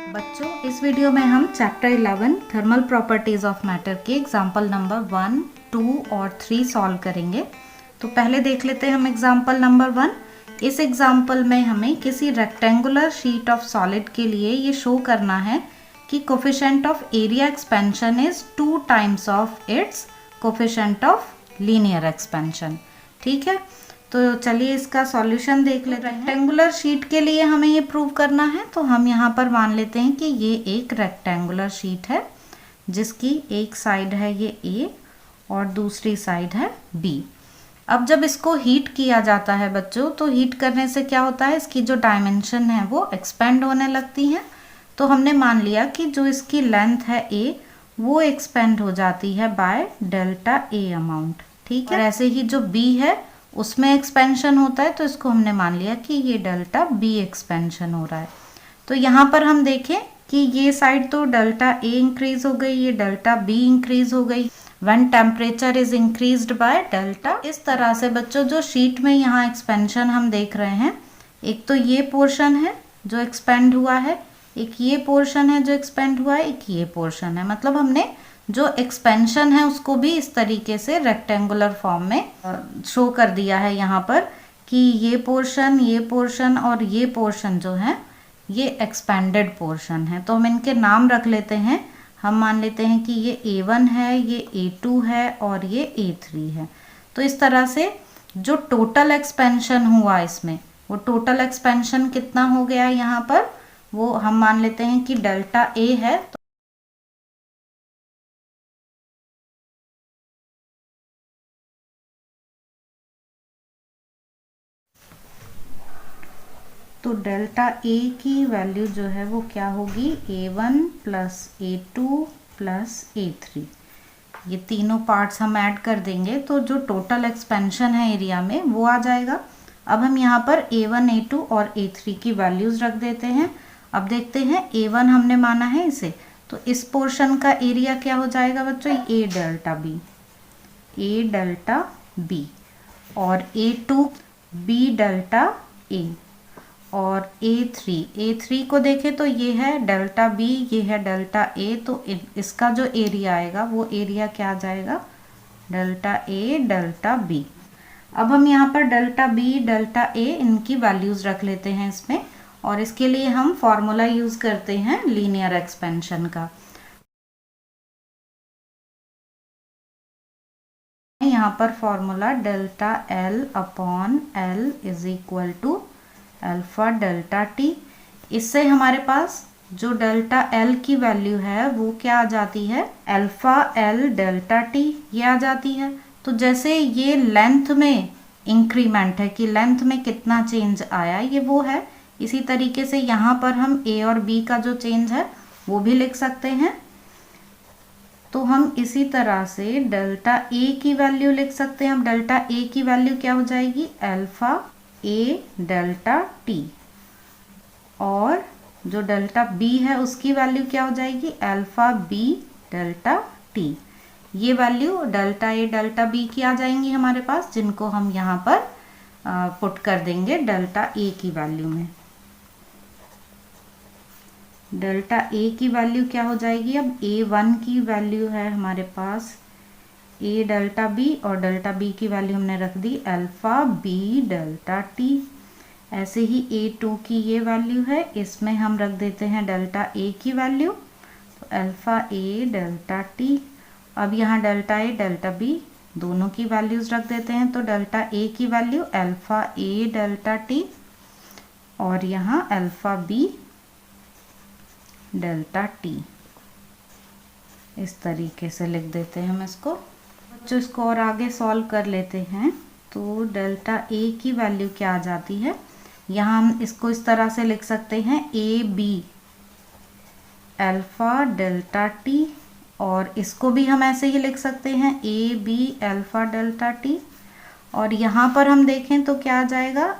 बच्चों, इस वीडियो में हम chapter 11 thermal properties of matter के एग्जाम्पल नंबर 1, 2 और 3 सॉल्व करेंगे। तो पहले देख लेते हैं हम एग्जाम्पल नंबर 1। इस एग्जाम्पल में हमें किसी रेक्टेंगुलर शीट ऑफ सॉलिड के लिए ये शो करना है कि coefficient of area expansion is 2 times of its coefficient of linear expansion. ठीक है, तो चलिए इसका सॉल्यूशन देख लेते हैं। रेक्टेंगुलर शीट के लिए हमें ये प्रूव करना है, तो हम यहाँ पर मान लेते हैं कि ये एक रेक्टेंगुलर शीट है जिसकी एक साइड है ये A और दूसरी साइड है B। अब जब इसको हीट किया जाता है बच्चों, तो हीट करने से क्या होता है, इसकी जो डायमेंशन है वो एक्सपेंड होने लगती हैं। तो हमने मान लिया कि जो इसकी लेंथ है A वो एक्सपेंड हो जाती है बाय डेल्टा A अमाउंट। ठीक है, और ऐसे ही जो B है उसमें एक्सपेंशन होता है, तो इसको हमने मान लिया कि ये डेल्टा B एक्सपेंशन हो रहा है। तो यहाँ पर हम देखें कि ये साइड तो डेल्टा A इंक्रीज हो गई, ये डेल्टा B इंक्रीज हो गई when temperature is increased by delta. इस तरह से बच्चों जो शीट में यहाँ एक्सपेंशन हम देख रहे हैं, एक तो ये पोर्शन है जो एक्सपेंड हुआ है, एक ये पोर्शन है जो एक्सपेंड हुआ है, एक ये पोर्शन है। मतलब हमने जो एक्सपेंशन है उसको भी इस तरीके से रेक्टेंगुलर फॉर्म में शो कर दिया है यहाँ पर कि ये पोर्शन और ये पोर्शन जो है ये एक्सपेंडेड पोर्शन है। तो हम इनके नाम रख लेते हैं। हम मान लेते हैं कि ये A1 है, ये A2 है और ये A3 है। तो इस तरह से जो टोटल एक्सपेंशन हुआ इसमें, वो टोटल एक्सपेंशन कितना हो गया यहाँ पर, वो हम मान लेते हैं कि डेल्टा A है। तो डेल्टा A की वैल्यू जो है वो क्या होगी, A1 plus A2 plus A3। ये तीनों पार्ट्स हम ऐड कर देंगे तो जो टोटल एक्सपेंशन है एरिया में वो आ जाएगा। अब हम यहाँ पर A1, A2 और A3 की वैल्यूज़ रख देते हैं। अब देखते हैं A1 हमने माना है इसे, तो इस पोर्शन का एरिया क्या हो जाएगा बच्चों, A डेल्टा B और A2 B डेल्टा A और A3 को देखें तो ये है डेल्टा B, ये है डेल्टा A। तो इसका जो एरिया आएगा वो एरिया क्या आ जाएगा, डेल्टा A डेल्टा B। अब हम यहाँ पर डेल्टा B डेल्टा A इनकी वैल्यूज़ रख लेते हैं इसमें, और इसके लिए हम फॉर्मूला यूज़ करते हैं लीनियर एक्सपेंशन का। यहाँ पर formula delta L upon L is equal to alpha delta T. इससे हमारे पास जो डेल्टा L की वैल्यू है वो क्या आ जाती है, अल्फा L डेल्टा टी ये आ जाती है। तो जैसे ये लेंथ में इंक्रीमेंट है कि लेंथ में कितना चेंज आया ये वो है, इसी तरीके से यहाँ पर हम A और B का जो चेंज है वो भी लिख सकते हैं। तो हम इसी तरह से डेल्टा A की वैल्यू लिख सकते हैं। अब डेल्टा A की वैल्यू क्या हो जाएगी, अल्फा A डेल्टा टी, और जो डेल्टा B है उसकी वैल्यू क्या हो जाएगी, अल्फा B डेल्टा टी। ये value delta A delta B की आ जाएंगी हमारे पास, जिनको हम यहाँ पर पुट कर देंगे डेल्टा A की वैल्यू में। डेल्टा A की वैल्यू क्या हो जाएगी, अब A1 की वैल्यू है हमारे पास A डेल्टा B और डेल्टा B की वैल्यू हमने रख दी अल्फा B डेल्टा T। ऐसे ही A2 की ये वैल्यू है, इसमें हम रख देते हैं डेल्टा A की वैल्यू, तो अल्फा A डेल्टा T। अब यहाँ डेल्टा A डेल्टा B दोनों की वैल्यूज़ रख देते हैं, तो डेल्टा A की value alpha A delta T और यहाँ अल्फा B डेल्टा T। इस तरीके से लिख देते हैं हम इसको। जो इसको और आगे सॉल्व कर लेते हैं, तो डेल्टा A की वैल्यू क्या आ जाती है, यहाँ हम इसको इस तरह से लिख सकते हैं AB अल्फा डेल्टा T, और इसको भी हम ऐसे ही लिख सकते हैं AB अल्फा डेल्टा T। और यहाँ पर हम देखें तो क्या आ जाएगा,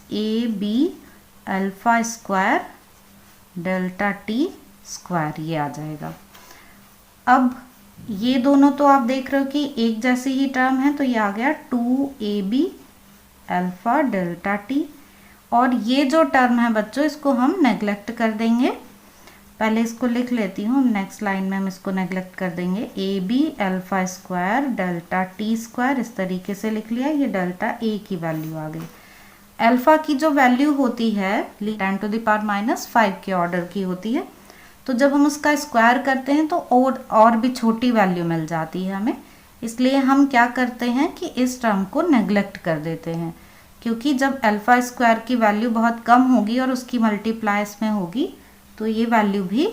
AB alpha square delta T square, ये आ जाएगा। अब ये दोनों तो आप देख रहे हो कि एक जैसी ही टर्म है, तो ये आ गया 2AB अल्फा डेल्टा T। और ये जो टर्म है बच्चों इसको हम नेग्लेक्ट कर देंगे, पहले इसको लिख लेती हूँ, नेक्स्ट लाइन में हम इसको नेग्लेक्ट कर देंगे। A B alpha square delta T square, इस तरीके से लिख लिया। ये डेल्टा ए की वैल्यू आ गई। अल्फा की जो वैल्यू होती है 10⁻⁻5 के ऑर्डर की होती है, तो जब हम उसका स्क्वायर करते हैं तो और भी छोटी वैल्यू मिल जाती है हमें। इसलिए हम क्या करते हैं कि इस टर्म को नेग्लेक्ट कर देते हैं, क्योंकि जब अल्फा स्क्वायर की वैल्यू बहुत कम होगी और उसकी मल्टीप्लाई इसमें होगी तो ये वैल्यू भी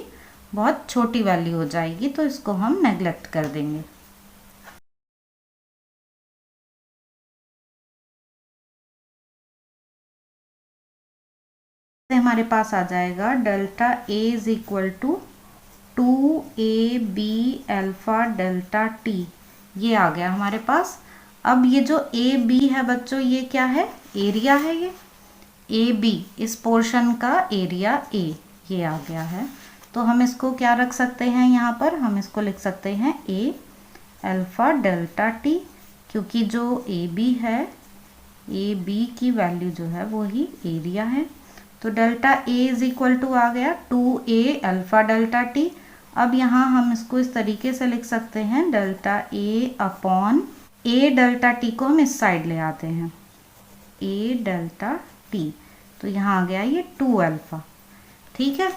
बहुत छोटी वैल्यू हो जाएगी, तो इसको हम नेग्लेक्ट कर देंगे। हमारे पास आ जाएगा delta A is equal to 2ab alpha delta T, ये आ गया हमारे पास। अब ये जो ए बी है बच्चों, ये क्या है? एरिया है। ये ए बी, इस पोर्शन का एरिया ए, ये आ गया है। तो हम इसको क्या रख सकते हैं यहाँ पर? हम इसको लिख सकते हैं ए अल्फा डेल्टा टी, क्योंकि जो ए बी है, ए बी की वैल्यू जो है वो ही एरिया है। तो delta A is equal to आ गया 2a अल्फा डेल्टा टी। अब यहाँ हम इसको इस तरीके से लिख सकते हैं, delta A upon A delta T को हम इस साइड ले आते हैं, ए डेल्टा टी, तो यहाँ आ गया ये 2 अल्फा। ठीक है,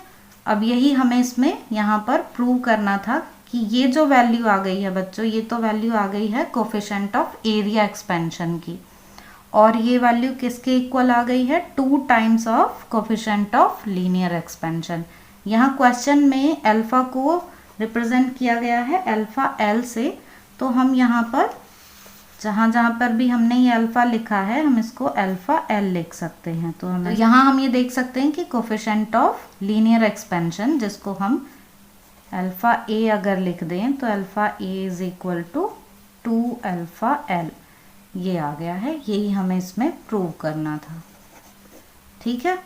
अब यही हमें इसमें यहाँ पर प्रूव करना था कि ये जो वैल्यू आ गई है बच्चों, ये तो वैल्यू आ गई है कोफिशिएंट ऑफ एरिया एक्सपेंशन की, और ये वैल्यू किसके इक्वल आ गई है? 2 times of coefficient of linear expansion. यहाँ क्वेश्चन में अल्फा को रिप्रेजेंट किया गया है अल्फा एल से, तो हम यहाँ पर जहाँ पर भी हमने ये अल्फा लिखा है, हम इसको अल्फा एल लिख सकते हैं। तो हम यहाँ हम ये देख सकते हैं कि कोफिशिएंट ऑफ लीनियर एक्सपेंशन, जिसको हम अल्फा ए अगर लिख दें तो alpha A is equal to 2 alpha L, ये आ गया है। यही हमें इसमें प्रूव करना था। ठीक है,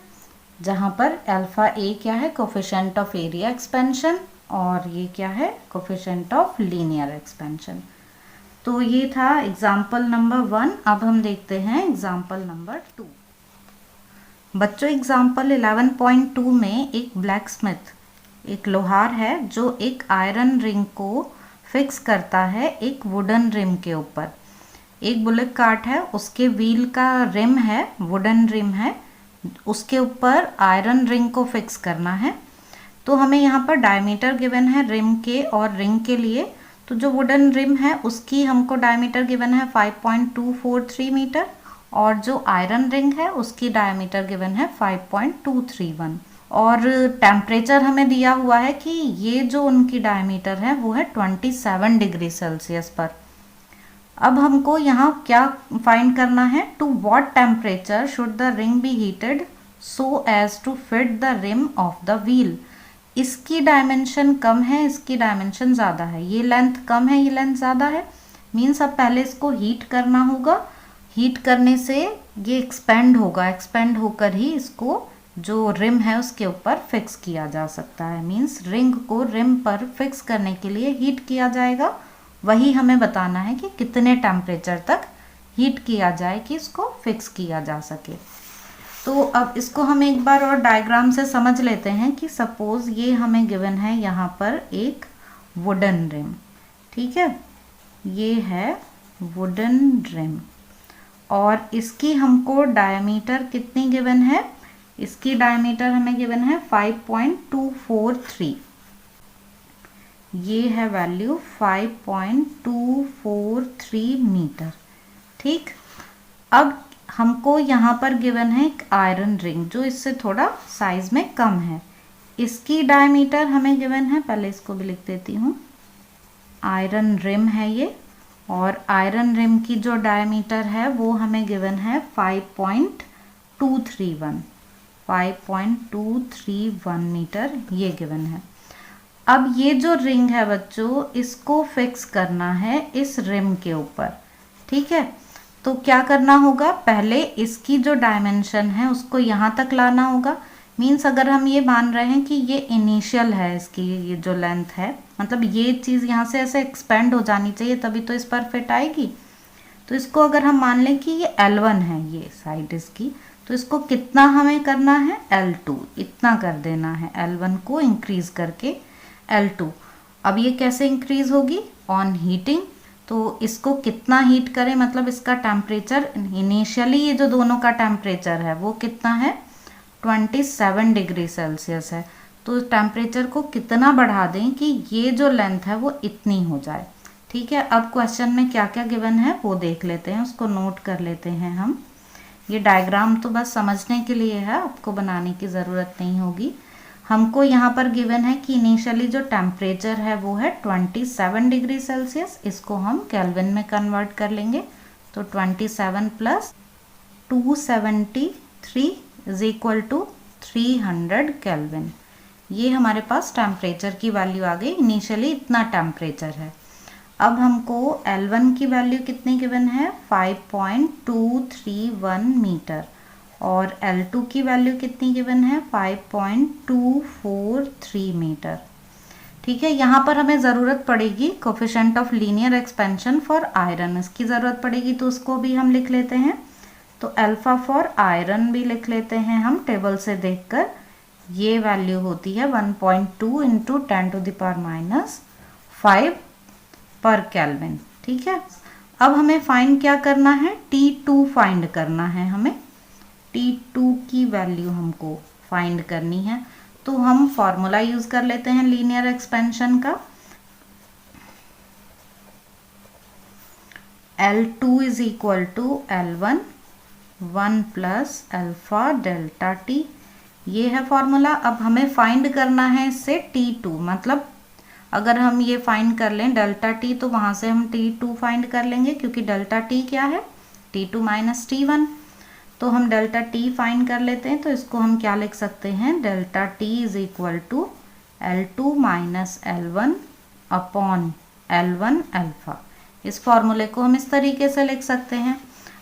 जहाँ पर अल्फा ए क्या है? कोफिशिएंट ऑफ एरिया एक्सपेंशन, और ये क्या है? Coefficient of linear expansion. तो ये था एग्जाम्पल नंबर 1। अब हम देखते हैं एग्जाम्पल नंबर 2। बच्चों, एग्जाम्पल 11.2 में एक ब्लैक स्मिथ, एक लोहार है जो एक आयरन रिंग को फिक्स करता है एक वुडन रिम के ऊपर। एक बुलेट कार्ट है, उसके व्हील का रिम है, वुडन रिम है, उसके ऊपर आयरन रिंग को फिक्स करना है। तो हमें यहाँ पर डायमीटर गिवन है रिम के और रिंग के लिए। तो जो वुडन रिम है उसकी हमको डायमीटर गिवन है 5.243 मीटर, और जो आयरन रिंग है उसकी डायमीटर गिवन है 5.231, और टेम्परेचर हमें दिया हुआ है कि ये जो उनकी डायमीटर है वो है 27 डिग्री सेल्सियस पर। अब हमको यहाँ क्या फाइंड करना है? To what temperature should the ring be heated so as to fit the rim of the wheel. इसकी डायमेंशन कम है, इसकी डायमेंशन ज़्यादा है, ये लेंथ कम है, ये लेंथ ज़्यादा है, मीन्स अब पहले इसको हीट करना होगा। हीट करने से ये एक्सपेंड होगा, एक्सपेंड होकर ही इसको जो रिम है उसके ऊपर फिक्स किया जा सकता है। मीन्स रिंग को रिम पर फिक्स करने के लिए हीट किया जाएगा। वही हमें बताना है कि कितने टेम्परेचर तक हीट किया जाए कि इसको फिक्स किया जा सके। तो अब इसको हम एक बार और डायग्राम से समझ लेते हैं कि सपोज ये हमें गिवन है यहाँ पर एक वुडन रिम। ठीक है, ये है वुडन रिम, और इसकी हमको डायमीटर कितनी गिवन है? इसकी डायमीटर हमें गिवन है 5.243, ये है वैल्यू 5.243 मीटर। ठीक, अब हमको यहाँ पर गिवन है एक आयरन रिंग जो इससे थोड़ा साइज में कम है। इसकी डायमीटर हमें गिवन है, पहले इसको भी लिख देती हूँ, आयरन रिम है ये, और आयरन रिम की जो डायमीटर है वो हमें गिवन है 5.231 मीटर, ये गिवन है। अब ये जो रिंग है बच्चों, इसको फिक्स करना है इस रिम के ऊपर। ठीक है, तो क्या करना होगा? पहले इसकी जो डायमेंशन है उसको यहाँ तक लाना होगा। मीन्स अगर हम ये मान रहे हैं कि ये इनिशियल है, इसकी ये जो लेंथ है, मतलब ये चीज़ यहाँ से ऐसे एक्सपेंड हो जानी चाहिए तभी तो इस पर फिट आएगी। तो इसको अगर हम मान लें कि ये L1 है, ये साइड इसकी, तो इसको कितना हमें करना है, L2 इतना कर देना है, L1 को इंक्रीज करके L2। अब ये कैसे इंक्रीज होगी, ऑन हीटिंग। तो इसको कितना हीट करें, मतलब इसका टेम्परेचर इनिशियली ये जो दोनों का टेम्परेचर है वो कितना है, 27 डिग्री सेल्सियस है। तो टेम्परेचर को कितना बढ़ा दें कि ये जो लेंथ है वो इतनी हो जाए। ठीक है, अब क्वेश्चन में क्या क्या गिवन है वो देख लेते हैं, उसको नोट कर लेते हैं हम। ये डायग्राम तो बस समझने के लिए है, आपको बनाने की ज़रूरत नहीं होगी। हमको यहाँ पर गिवन है कि इनिशियली जो टेम्परेचर है वो है 27 डिग्री सेल्सियस। इसको हम केल्विन में कन्वर्ट कर लेंगे। तो 27 plus 273 is equal to 300 kelvin. ये हमारे पास टेम्परेचर की वैल्यू आ गई। इनिशियली इतना टेम्परेचर है। अब हमको L1 की वैल्यू कितनी गिवन है, 5.231 मीटर, और L2 की वैल्यू कितनी गिवन है, 5.243 मीटर। ठीक है, यहाँ पर हमें ज़रूरत पड़ेगी coefficient of linear expansion for iron, इसकी ज़रूरत पड़ेगी, तो उसको भी हम लिख लेते हैं। तो अल्फा फॉर आयरन भी लिख लेते हैं हम टेबल से देखकर। ये वैल्यू होती है 1.2 इंटू 10⁻⁵ पर केल्विन। ठीक है, अब हमें फाइंड क्या करना है, T2 फाइंड करना है हमें। T2 की वैल्यू हमको फाइंड करनी है। तो हम फॉर्मूला यूज कर लेते हैं लीनियर एक्सपेंशन का। L2 is equal to L1 1 plus alpha delta T, ये है फॉर्मूला। अब हमें फाइंड करना है इससे T2, मतलब अगर हम ये फाइंड कर लें डेल्टा T, तो वहाँ से हम T2 फाइंड कर लेंगे, क्योंकि डेल्टा T क्या है, T2 माइनस T1। तो हम डेल्टा T फाइंड कर लेते हैं। तो इसको हम क्या लिख सकते हैं, delta T is equal to L2 minus L1 upon L1 alpha. इस फॉर्मूले को हम इस तरीके से लिख सकते हैं।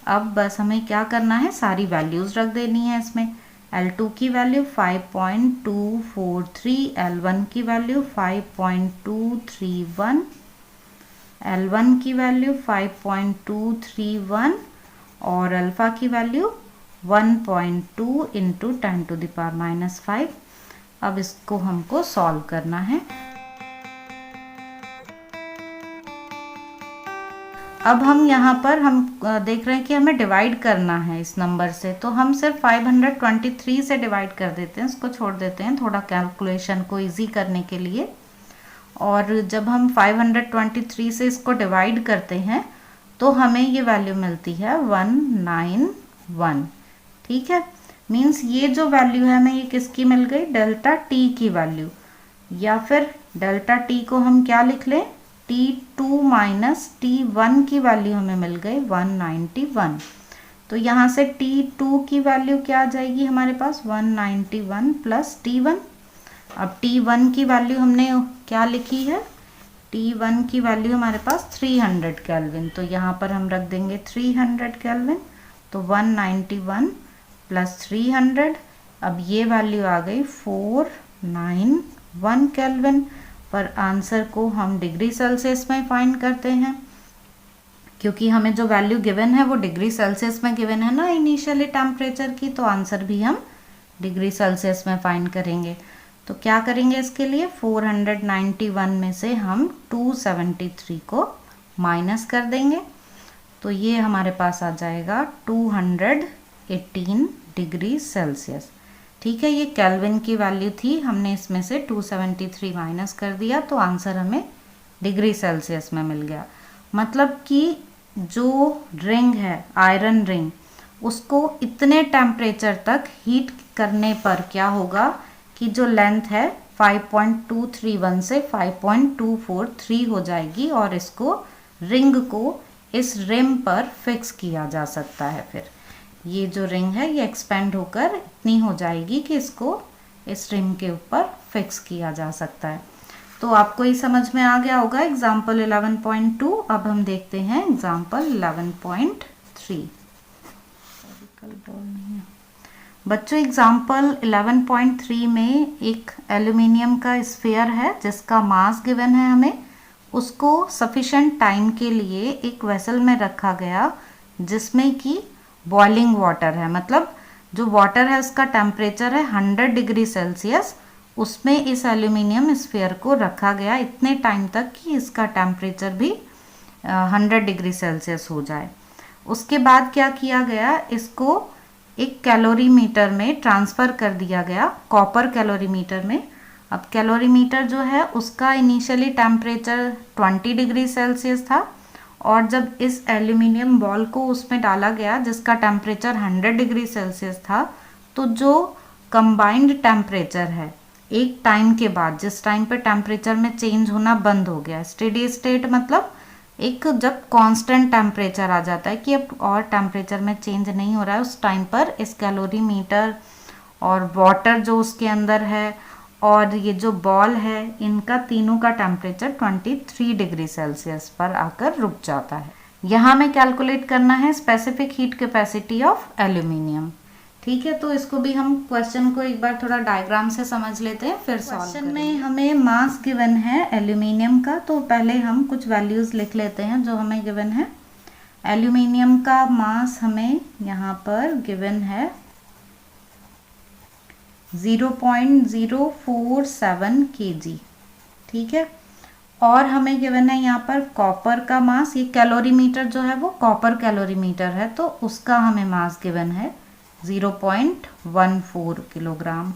अब बस हमें क्या करना है, सारी वैल्यूज़ रख देनी है इसमें। L2 की वैल्यू 5.243, L1 की वैल्यू 5.231, L1 की वैल्यू 5.231 और अल्फा की वैल्यू 1.2 इंटू 10⁻⁵। अब इसको हमको सॉल्व करना है। अब हम यहाँ पर हम देख रहे हैं कि हमें डिवाइड करना है इस नंबर से, तो हम सिर्फ 523 से डिवाइड कर देते हैं, उसको छोड़ देते हैं थोड़ा कैलकुलेशन को इजी करने के लिए। और जब हम 523 से इसको डिवाइड करते हैं तो हमें ये वैल्यू मिलती है 191। ठीक है, मीन्स ये जो वैल्यू है हमें ये किसकी मिल गई, डेल्टा T की वैल्यू, या फिर डेल्टा T को हम क्या लिख लें, T2 माइनस T1 की वैल्यू हमें मिल गई 191। तो यहाँ से T2 की वैल्यू क्या आ जाएगी हमारे पास, 191 प्लस T1। अब T1 की वैल्यू हमने क्या लिखी है, T1 की वैल्यू हमारे पास 300 केल्विन, तो यहाँ पर हम रख देंगे 300 केल्विन। तो 191 प्लस 300, अब ये वैल्यू आ गई 491 केल्विन। पर आंसर को हम डिग्री सेल्सियस में फाइंड करते हैं, क्योंकि हमें जो वैल्यू गिवन है वो डिग्री सेल्सियस में गिवन है ना इनिशियली टेम्परेचर की, तो आंसर भी हम डिग्री सेल्सियस में फाइंड करेंगे। तो क्या करेंगे इसके लिए, 491 में से हम 273 को माइनस कर देंगे, तो ये हमारे पास आ जाएगा 218 डिग्री सेल्सियस। ठीक है, ये केल्विन की वैल्यू थी, हमने इसमें से 273 माइनस कर दिया, तो आंसर हमें डिग्री सेल्सियस में मिल गया। मतलब कि जो रिंग है, आयरन रिंग, उसको इतने टेम्परेचर तक हीट करने पर क्या होगा कि जो लेंथ है 5.231 से 5.243 हो जाएगी, और इसको रिंग को इस रिम पर फिक्स किया जा सकता है। फिर ये जो रिंग है ये एक्सपेंड होकर इतनी हो जाएगी कि इसको इस रिम के ऊपर फिक्स किया जा सकता है। तो आपको ये समझ में आ गया होगा एग्जाम्पल 11.2। अब हम देखते हैं एग्जाम्पल 11.3। बच्चों, एग्जाम्पल 11.3 में एक एल्यूमिनियम का स्फीयर है जिसका मास गिवन है हमें, उसको सफिशेंट टाइम के लिए एक वेसल में रखा गया जिसमें कि बॉइलिंग वाटर है, मतलब जो वाटर है उसका टेम्परेचर है 100 डिग्री सेल्सियस, उसमें इस एल्यूमिनियम स्फीयर को रखा गया इतने टाइम तक कि इसका टेम्परेचर भी 100 डिग्री सेल्सियस हो जाए। उसके बाद क्या किया गया, इसको एक कैलोरीमीटर में ट्रांसफ़र कर दिया गया, कॉपर कैलोरीमीटर में। अब कैलोरीमीटर जो है उसका इनिशियली टेम्परेचर 20 डिग्री सेल्सियस था, और जब इस एल्यूमिनियम बॉल को उसमें डाला गया जिसका टेम्परेचर 100 डिग्री सेल्सियस था, तो जो कंबाइंड टेम्परेचर है एक टाइम के बाद, जिस टाइम पे टेम्परेचर में चेंज होना बंद हो गया, स्टेडी स्टेट मतलब एक जब कांस्टेंट टेम्परेचर आ जाता है कि अब और टेम्परेचर में चेंज नहीं हो रहा है, उस टाइम पर इस कैलोरीमीटर और वाटर जो उसके अंदर है और ये जो बॉल है, इनका तीनों का टेम्परेचर 23 डिग्री सेल्सियस पर आकर रुक जाता है। यहाँ में कैलकुलेट करना है specific heat capacity of aluminium. ठीक है, तो इसको भी हम क्वेश्चन को एक बार थोड़ा डायग्राम से समझ लेते हैं, फिर सॉल्व करेंगे। क्वेश्चन में हमें मास गिवन है एल्यूमिनियम का, तो पहले हम कुछ वैल्यूज़ लिख लेते हैं जो हमें गिवन है। एल्यूमिनियम का मास हमें यहाँ पर गिवन है 0.047 kg। ठीक है, और हमें गिवन है यहाँ पर कॉपर का मास, ये कैलोरीमीटर जो है वो कॉपर कैलोरीमीटर है, तो उसका हमें मास गिवन है 0.14 किलोग्राम।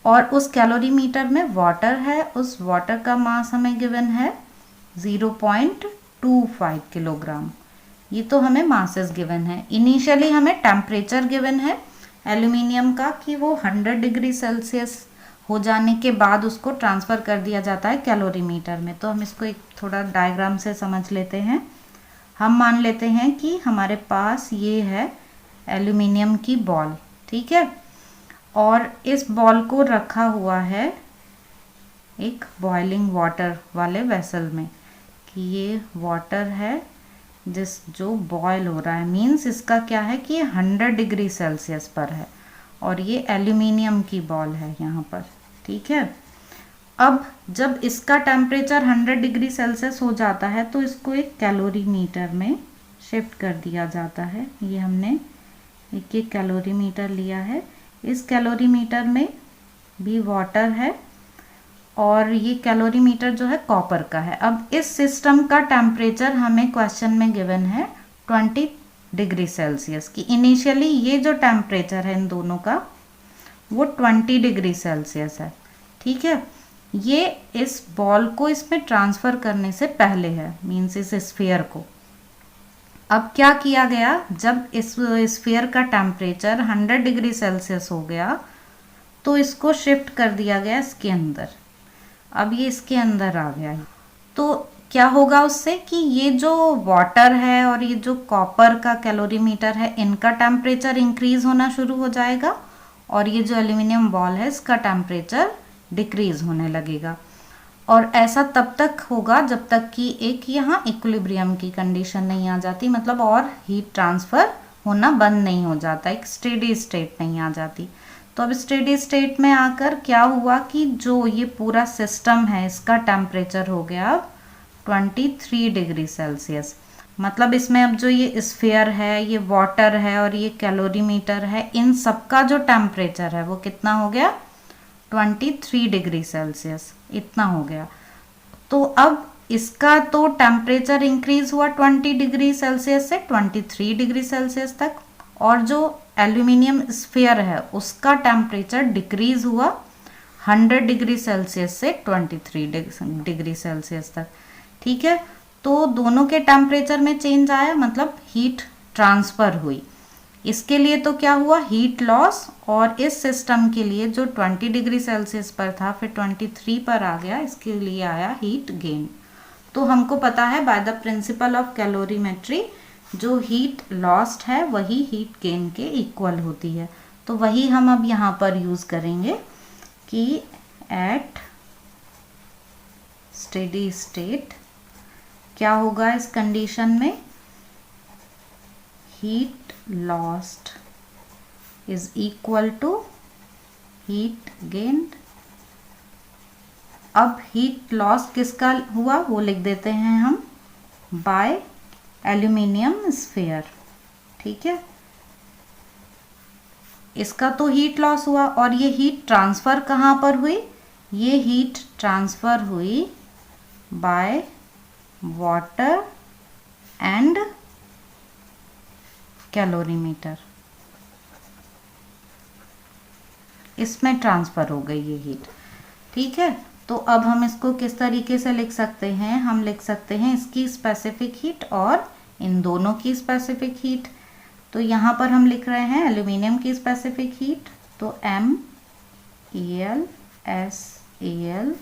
और उस कैलोरीमीटर में वाटर है, उस वाटर का मास हमें गिवन है 0.25 किलोग्राम। ये तो हमें मासेस गिवन है। इनिशियली हमें टेम्परेचर गिवन है एल्यूमिनियम का कि वो 100 डिग्री सेल्सियस हो जाने के बाद उसको ट्रांसफ़र कर दिया जाता है कैलोरीमीटर में। तो हम इसको एक थोड़ा डायग्राम से समझ लेते हैं। हम मान लेते हैं कि हमारे पास ये है एल्यूमिनियम की बॉल, ठीक है, और इस बॉल को रखा हुआ है एक बॉइलिंग वाटर वाले वेसल में, कि ये वाटर है जो बॉयल हो रहा है, मीन्स इसका क्या है कि ये 100 डिग्री सेल्सियस पर है, और ये एल्यूमिनियम की बॉल है यहाँ पर। ठीक है, अब जब इसका टेम्परेचर 100 डिग्री सेल्सियस हो जाता है तो इसको एक कैलोरीमीटर में शिफ्ट कर दिया जाता है। ये हमने एक कैलोरीमीटर लिया है, इस कैलोरीमीटर में भी वाटर है और ये कैलोरीमीटर जो है कॉपर का है। अब इस सिस्टम का टेम्परेचर हमें क्वेश्चन में गिवन है 20 डिग्री सेल्सियस की। इनिशियली ये जो टेम्परेचर है इन दोनों का वो 20 डिग्री सेल्सियस है। ठीक है, ये इस बॉल को इसमें ट्रांसफ़र करने से पहले है, मीन्स इस स्फीयर को। अब क्या किया गया, जब इस स्फीयर का टेम्परेचर 100 डिग्री सेल्सियस हो गया तो इसको शिफ्ट कर दिया गया इसके अंदर। अब ये इसके अंदर आ गया, तो क्या होगा उससे कि ये जो वाटर है और ये जो कॉपर का कैलोरीमीटर है, इनका टेम्परेचर इंक्रीज़ होना शुरू हो जाएगा, और ये जो एल्यूमिनियम बॉल है इसका टेम्परेचर डिक्रीज़ होने लगेगा। और ऐसा तब तक होगा जब तक कि एक यहाँ इक्विलिब्रियम की कंडीशन नहीं आ जाती, मतलब और हीट ट्रांसफ़र होना बंद नहीं हो जाता, एक स्टेडी स्टेट नहीं आ जाती। तो अब स्टेडी स्टेट में आकर क्या हुआ कि जो ये पूरा सिस्टम है इसका टेम्परेचर हो गया 23 डिग्री सेल्सियस। मतलब इसमें अब जो ये स्फीयर है, ये वाटर है और ये कैलोरीमीटर है, इन सबका जो टेम्परेचर है वो कितना हो गया 23 डिग्री सेल्सियस, इतना हो गया। तो अब इसका तो टेम्परेचर इंक्रीज हुआ 20 डिग्री सेल्सियस से 23 डिग्री सेल्सियस तक, और जो एल्यूमिनियम स्फीयर है उसका टेम्परेचर डिक्रीज हुआ 100 डिग्री सेल्सियस से 23 डिग्री सेल्सियस तक। ठीक है, तो दोनों के टेम्परेचर में चेंज आया, मतलब हीट ट्रांसफ़र हुई। इसके लिए तो क्या हुआ, हीट लॉस, और इस सिस्टम के लिए जो 20 डिग्री सेल्सियस पर था फिर 23 पर आ गया, इसके लिए आया हीट गेन। तो हमको पता है by the principle of calorimetry जो हीट लॉस्ट है वही हीट गेन के इक्वल होती है। तो वही हम अब यहाँ पर यूज़ करेंगे कि एट स्टेडी स्टेट क्या होगा इस कंडीशन में, heat lost is equal to heat gained. अब हीट लॉस किसका हुआ वो लिख देते हैं हम बाय एल्यूमिनियम स्फीयर। ठीक है, इसका तो हीट लॉस हुआ, और ये हीट ट्रांसफ़र कहाँ पर हुई? ये हीट ट्रांसफ़र हुई बाय वाटर एंड कैलोरीमीटर, इसमें ट्रांसफ़र हो गई ये हीट। ठीक है, तो अब हम इसको किस तरीके से लिख सकते हैं? हम लिख सकते हैं इसकी स्पेसिफिक हीट और इन दोनों की स्पेसिफिक हीट। तो यहाँ पर हम लिख रहे हैं एल्यूमिनियम की स्पेसिफिक हीट, तो MAl/SAl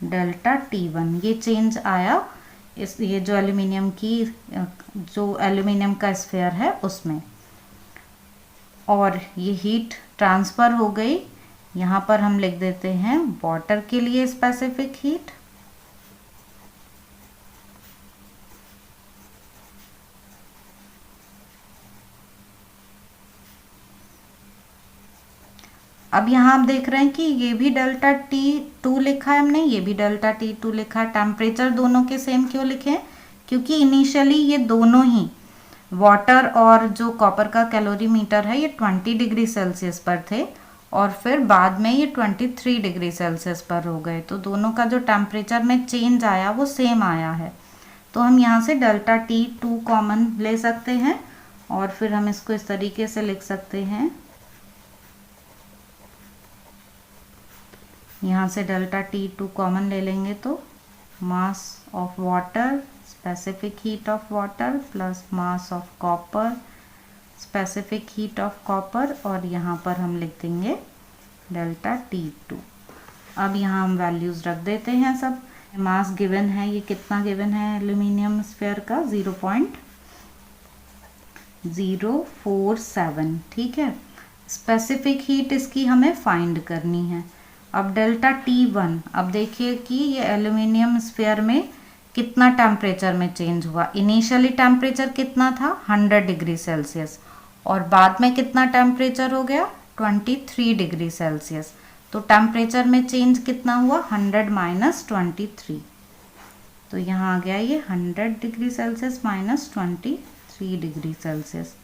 डेल्टा T1, ये चेंज आया इस, ये जो एल्यूमिनियम की, जो एल्यूमिनियम का स्फीयर है उसमें, और ये हीट ट्रांसफ़र हो गई। यहाँ पर हम लिख देते हैं वाटर के लिए स्पेसिफिक हीट, अब यहाँ आप देख रहे हैं कि ये भी डेल्टा T2 लिखा है हमने, ये भी डेल्टा T2 लिखा है। टेम्परेचर दोनों के सेम क्यों लिखे हैं? क्योंकि इनिशियली ये दोनों ही, वाटर और जो कॉपर का कैलोरीमीटर है, ये 20 डिग्री सेल्सियस पर थे, और फिर बाद में ये 23 डिग्री सेल्सियस पर हो गए। तो दोनों का जो टेम्परेचर में चेंज आया वो सेम आया है। तो हम यहाँ से डेल्टा T2 कॉमन ले सकते हैं, और फिर हम इसको इस तरीके से लिख सकते हैं, यहाँ से डेल्टा T2 कॉमन ले लेंगे तो mass of water, specific heat of water, plus mass of copper, specific heat of copper, और यहाँ पर हम लिख देंगे डेल्टा T2। अब यहाँ हम वैल्यूज़ रख देते हैं सब। मास गिवन है, ये कितना गिवन है एल्यूमिनियम स्फीयर का? 0.047। ठीक है, स्पेसिफिक हीट इसकी हमें फाइंड करनी है। अब डेल्टा T1, अब देखिए कि ये एल्यूमिनियम स्फीयर में कितना टेम्परेचर में चेंज हुआ। इनिशियली टेम्परेचर कितना था? 100 डिग्री सेल्सियस, और बाद में कितना टेम्परेचर हो गया? 23 डिग्री सेल्सियस। तो टेम्परेचर में चेंज कितना हुआ? 100 माइनस 23, तो यहाँ आ गया ये 100 degree Celsius minus 23 degree Celsius.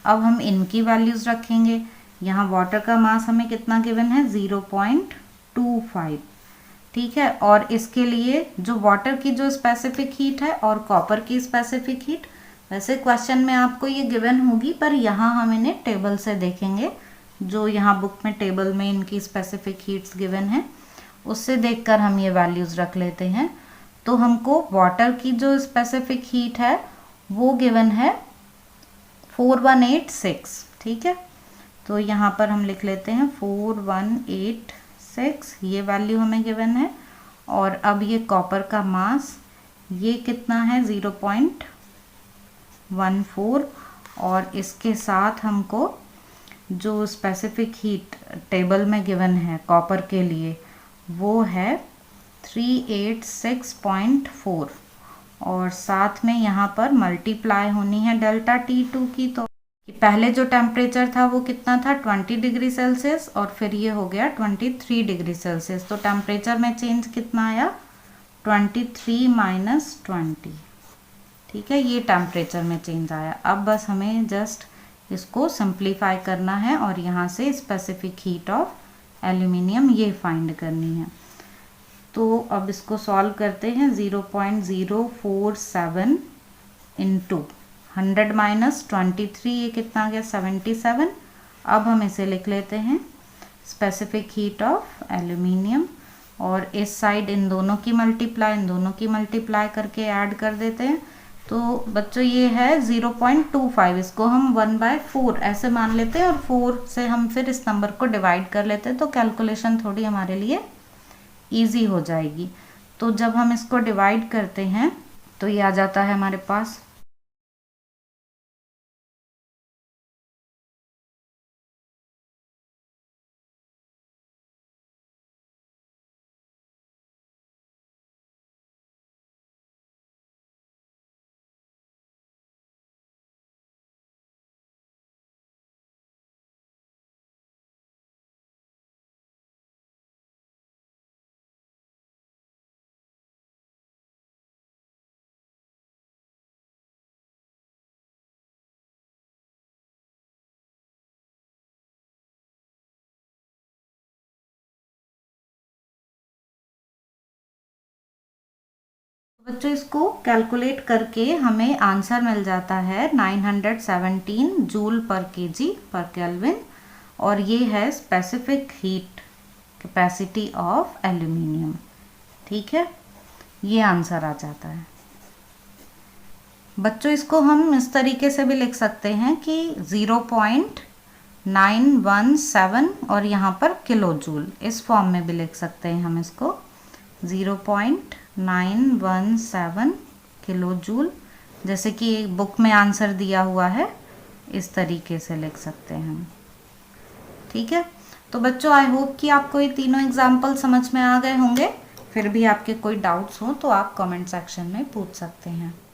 अब हम इनकी वैल्यूज़ रखेंगे। यहाँ वाटर का मास हमें कितना गिवन है? 0.25। ठीक है, और इसके लिए जो वाटर की जो स्पेसिफिक हीट है और कॉपर की स्पेसिफिक हीट, वैसे क्वेश्चन में आपको ये गिवन होगी, पर यहाँ हम इन्हें टेबल से देखेंगे। जो यहाँ बुक में टेबल में इनकी स्पेसिफिक हीट्स गिवन है, उससे देखकर हम ये वैल्यूज़ रख लेते हैं। तो हमको वाटर की जो स्पेसिफिक हीट है वो गिवन है 4186। ठीक है, तो यहाँ पर हम लिख लेते हैं 4186, ये वैल्यू हमें गिवन है। और अब ये कॉपर का मास, ये कितना है? 0.14, और इसके साथ हमको जो स्पेसिफिक हीट टेबल में गिवन है कॉपर के लिए वो है 386.4, और साथ में यहाँ पर मल्टीप्लाई होनी है डेल्टा T2 की। तो पहले जो टेम्परेचर था वो कितना था? 20 डिग्री सेल्सियस, और फिर ये हो गया 23 डिग्री सेल्सियस। तो टेम्परेचर में चेंज कितना आया? 23 माइनस 20। ठीक है, ये टेम्परेचर में चेंज आया। अब बस हमें जस्ट इसको सिंप्लीफाई करना है, और यहाँ से स्पेसिफिक हीट ऑफ एल्यूमिनियम ये फाइंड करनी है। तो अब इसको सॉल्व करते हैं। 0.047 इंटू 100 माइनस 23, ये कितना आ गया? 77। अब हम इसे लिख लेते हैं स्पेसिफिक हीट ऑफ एल्यूमिनियम, और इस साइड इन दोनों की मल्टीप्लाई, इन दोनों की मल्टीप्लाई करके ऐड कर देते हैं। तो बच्चों ये है 0.25, इसको हम 1/4 ऐसे मान लेते हैं, और 4 से हम फिर इस नंबर को डिवाइड कर लेते हैं, तो कैलकुलेशन थोड़ी हमारे लिए ईजी हो जाएगी। तो जब हम इसको डिवाइड करते हैं तो ये आ जाता है हमारे पास बच्चों इसको कैलकुलेट करके हमें आंसर मिल जाता है 917 जूल पर केजी पर केल्विन, और ये है specific heat capacity of aluminium. ठीक है, ये आंसर आ जाता है। बच्चों इसको हम इस तरीके से भी लिख सकते हैं कि 0.917 और यहाँ पर किलो जूल, इस फॉर्म में भी लिख सकते हैं हम इसको 0.917 किलो जूल, जैसे कि बुक में आंसर दिया हुआ है इस तरीके से लिख सकते हैं हम। ठीक है, तो बच्चों आई होप कि आपको ये तीनों एग्जाम्पल समझ में आ गए होंगे। फिर भी आपके कोई डाउट्स हो तो आप कमेंट सेक्शन में पूछ सकते हैं।